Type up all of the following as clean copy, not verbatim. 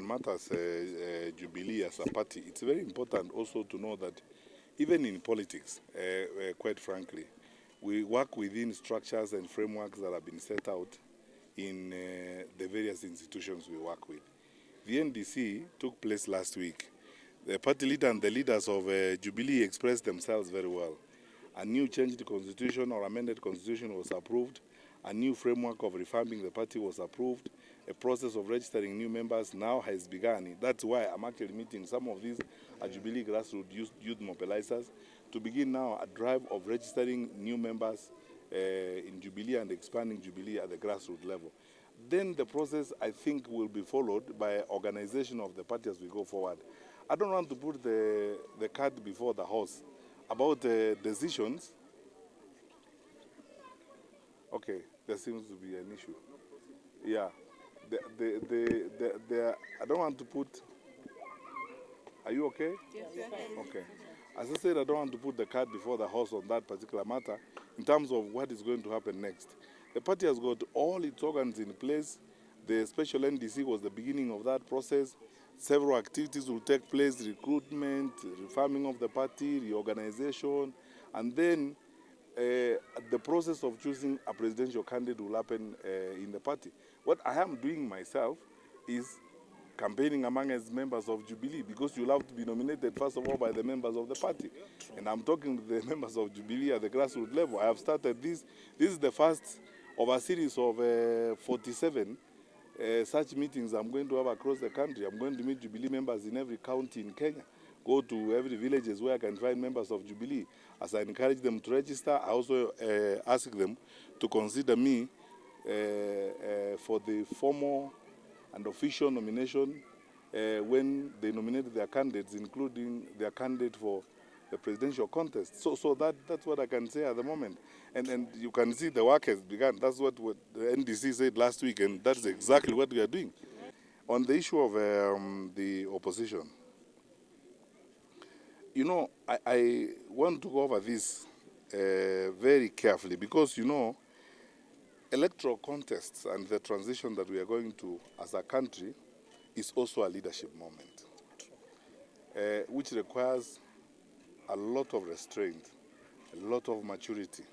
matters Jubilee as a party, it's very important also to know that even in politics, quite frankly, we work within structures and frameworks that have been set out in the various institutions we work with. The NDC took place last week. The party leader and the leaders of Jubilee expressed themselves very well. A new changed constitution or amended constitution was approved. A new framework of reforming the party was approved. A process of registering new members now has begun. That's why I'm actually meeting some of these Jubilee grassroots youth mobilizers to begin now a drive of registering new members in Jubilee and expanding Jubilee at the grassroots level. Then the process, I think, will be followed by organization of the party as we go forward. I don't want to put the cart before the horse. About the decisions, okay, there seems to be an issue. Yeah, I don't want to put. Are you okay? Yes. Okay. As I said, I don't want to put the cart before the horse on that particular matter in terms of what is going to happen next. The party has got all its organs in place. The special NDC was the beginning of that process. Several activities will take place: recruitment, reforming of the party, reorganization, and then the process of choosing a presidential candidate will happen in the party. What I am doing myself is campaigning among as members of Jubilee, because you'll have to be nominated first of all by the members of the party. And I'm talking to the members of Jubilee at the grassroots level. I have started this. This is the first of a series of 47 such meetings I'm going to have across the country. I'm going to meet Jubilee members in every county in Kenya, go to every villages where I can find members of Jubilee. As I encourage them to register, I also ask them to consider me for the formal and official nomination when they nominate their candidates, including their candidate for the presidential contest. So that's what I can say at the moment. And you can see the work has begun. That's what the NDC said last week, and that's exactly what we are doing. On the issue of the opposition, you know, I want to go over this very carefully, because, you know, electoral contests and the transition that we are going to as a country is also a leadership moment, which requires a lot of restraint, a lot of maturity,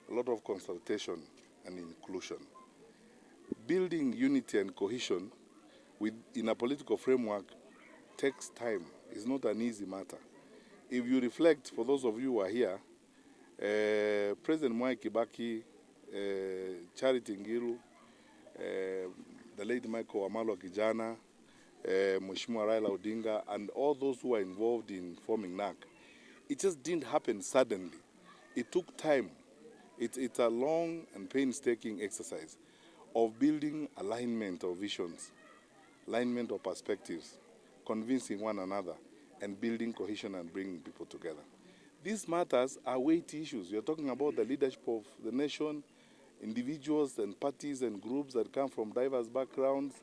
a lot of consultation and inclusion. Building unity and cohesion in a political framework takes time. It's not an easy matter. If you reflect, for those of you who are here, President Mwai Kibaki, Charity Ngilu, the late Michael Wamalwa Kijana, Mheshimiwa Raila Odinga, and all those who are involved in forming NAC, it just didn't happen suddenly. It took time. It's a long and painstaking exercise of building alignment of visions, alignment of perspectives, convincing one another, and building cohesion and bringing people together. These matters are weighty issues. You're talking about the leadership of the nation, individuals and parties and groups that come from diverse backgrounds,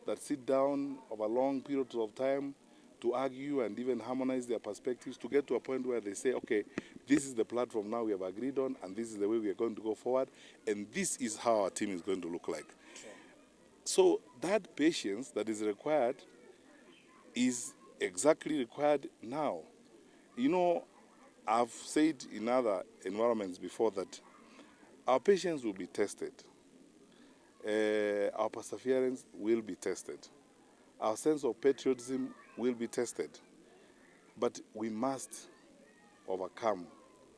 that sit down over long periods of time to argue and even harmonize their perspectives to get to a point where they say, okay, this is the platform now we have agreed on, and this is the way we are going to go forward, and this is how our team is going to look like. Okay. So that patience that is required is exactly required now. You know, I've said in other environments before that our patience will be tested. Our perseverance will be tested. Our sense of patriotism will be tested. But we must overcome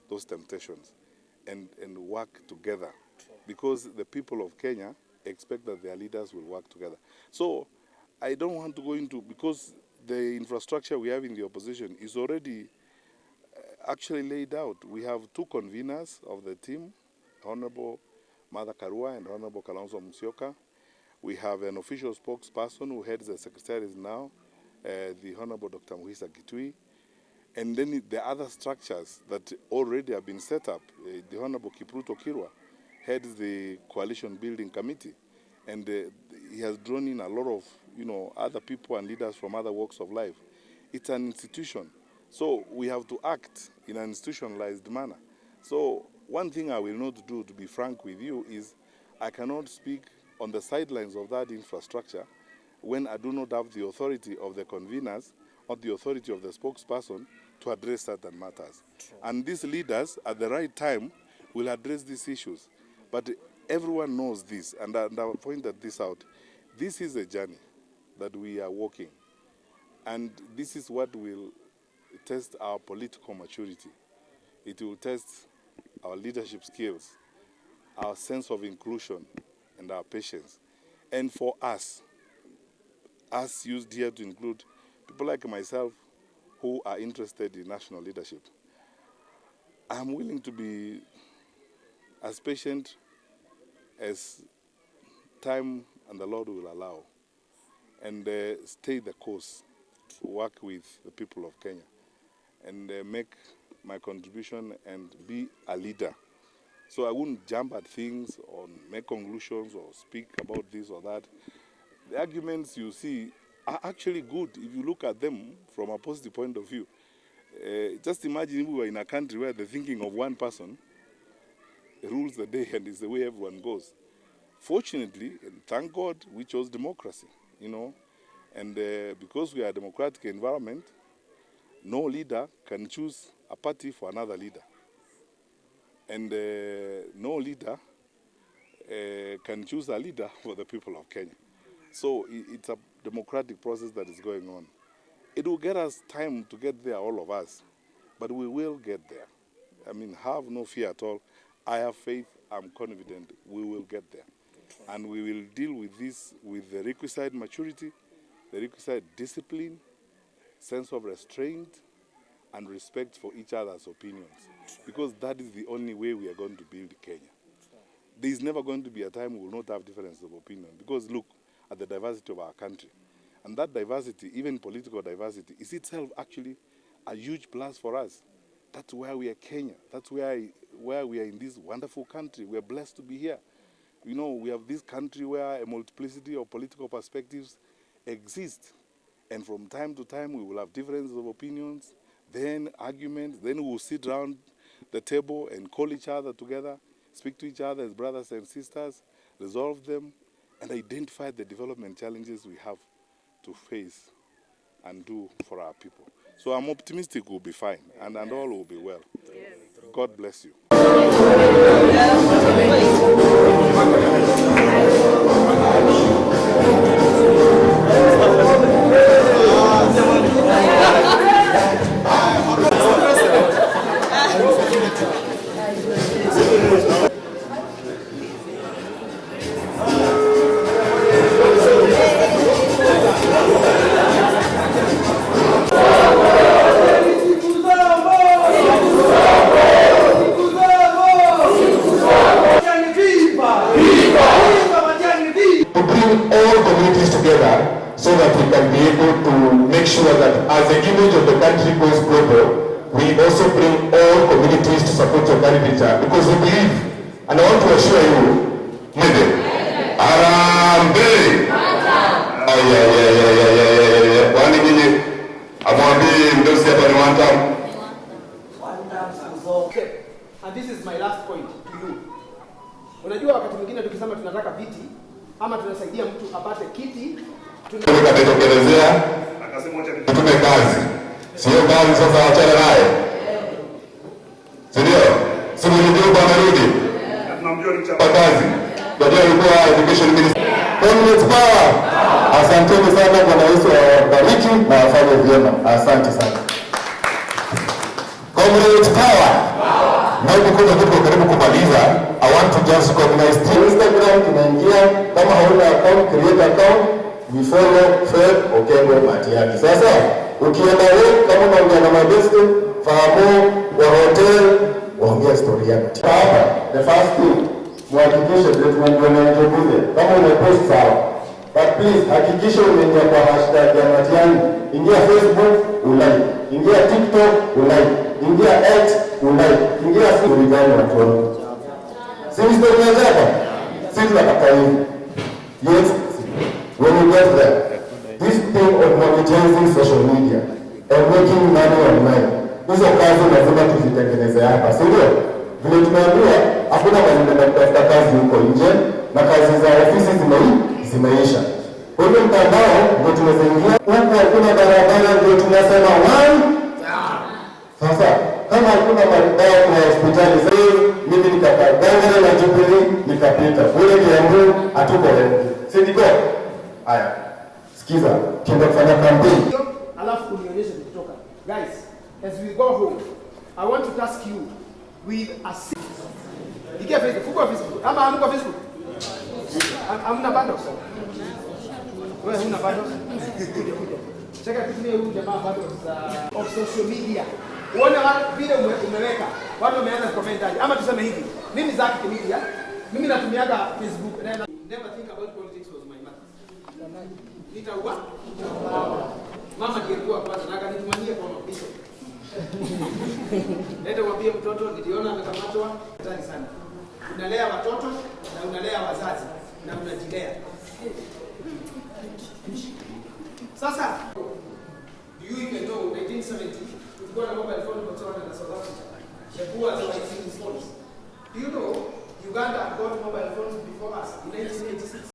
those temptations and work together, because the people of Kenya expect that their leaders will work together. So I don't want to go into, because the infrastructure we have in the opposition is already actually laid out. We have two conveners of the team, Honorable Mother Karua and Honorable Kalonzo Musyoka. We have an official spokesperson who heads the secretaries now, the Honorable Dr. Muhisa Kitui. And then the other structures that already have been set up, the Honorable Ruto heads the coalition building committee. And he has drawn in a lot of, other people and leaders from other walks of life. It's an institution. So we have to act in an institutionalized manner. So one thing I will not do, to be frank with you, is I cannot speak on the sidelines of that infrastructure when I do not have the authority of the conveners or the authority of the spokesperson to address certain matters. And these leaders, at the right time, will address these issues. But everyone knows this, and I pointed this out. This is a journey that we are walking, and this is what will test our political maturity. It will test our leadership skills, our sense of inclusion, and our patience. And for us used here to include people like myself who are interested in national leadership, I'm willing to be as patient as time and the Lord will allow, and stay the course, work with the people of Kenya, and make my contribution and be a leader. So I wouldn't jump at things or make conclusions or speak about this or that. The arguments you see are actually good if you look at them from a positive point of view. Just imagine if we were in a country where the thinking of one person rules the day and is the way everyone goes. Fortunately, and thank God, we chose democracy, and because we are a democratic environment, no leader can choose a party for another leader. And no leader can choose a leader for the people of Kenya. So it's a democratic process that is going on. It will get us time to get there, all of us, but we will get there. I mean, have no fear at all. I have faith, I'm confident we will get there. And we will deal with this with the requisite maturity, the requisite discipline, sense of restraint, and respect for each other's opinions. Because that is the only way we are going to build Kenya. There is never going to be a time we will not have differences of opinion. Because look at the diversity of our country. And that diversity, even political diversity, is itself actually a huge plus for us. That's why we are Kenya. That's where we are in this wonderful country. We are blessed to be here. We have this country where a multiplicity of political perspectives exist. And from time to time, we will have differences of opinions, then arguments, then we will sit around the table and call each other together, speak to each other as brothers and sisters, resolve them, and identify the development challenges we have to face and do for our people. So I'm optimistic we'll be fine, and all will be well. God bless you. So that we can be able to make sure that as the image of the country goes global, we also bring all communities to support your candidature, because we believe, and I want to assure you, Mede, Arambe, Wani Gini, Amwabi, Ndosi Abani Wantam. Okay, and this is my last point to you. Unajua wakati mwingine tukisema tunataka viti ama tunasaidia mtu apate kiti, tukatokelezea tume kazi, sio kazi. Sasa achana naye, sindio? Simulijua kwa amerudi kwa kazi, ndio alikuwa education minister. Community power. Asanteni sana, Bwana Yesu awabariki na afanye vyema. Asante sana. Community power. Na because tuko karibu kumaliza, I want to just recognize Instagram tunaingia, kama hauna account, create account. We follow Fred Okengo Matiang'I. Sasa ukienda wewe kama unaongea na mabesto, fahamu wa hotel, waongea story yako. Hapa the first thing, muhakikishe treatment wanayokuja. Kama umepost sawa. But please hakikisha umeingia kwa hashtag ya Matiang'I. Ingia Facebook, ulike. Ingia TikTok, ulike. Ingia X, ulike. Ingia story gani watu wangu. Sisi story hapa. Sisi tunataka hivi. Yes. When you get there, this thing of monetizing social media and making money online, hizo kazi lazima tuzitengeneze hapa, si ndio? Vile tumeambiwa, hakuna maneno ya kutafuta kazi huko nje, na kazi za ofisi zimeisha. Ule mtandao ndio tumezingia. Huku hakuna barabara ndio tunasema one. Sasa kama hakuna madawa kwa hospitali sasa, mimi nikakagana na Jubilee nikapita kule Kiambu, hatuko wengi. Si ndiko? Haya. Sikiza, tuende kufanya campaign. Alafu unionyeshe kutoka. Guys, as we go home, I want to task you with a Ikia Facebook, fungua Facebook. Ama hamko Facebook? Hamna bando? Wewe huna bando? Cheka tutumie huyu jamaa bado of social media. Uone vile umeweka. Watu wameanza comment aje. Ama tuseme hivi. Mimi Zaki Media, mimi natumiaga Facebook. Never think about politics was my mother. Nitaua? Mama ndiye alikuwa kwanza na akanitumania kwa mapiso. Nenda mwambie mtoto niliona amekamatwa, hatari sana. Unalea watoto na unalea wazazi na unajilea. Sasa do you even know 1970 tulikuwa na mobile phone kwa South Africa. Chakua za hizi phones. Do you know Uganda got mobile phones before us in 1986?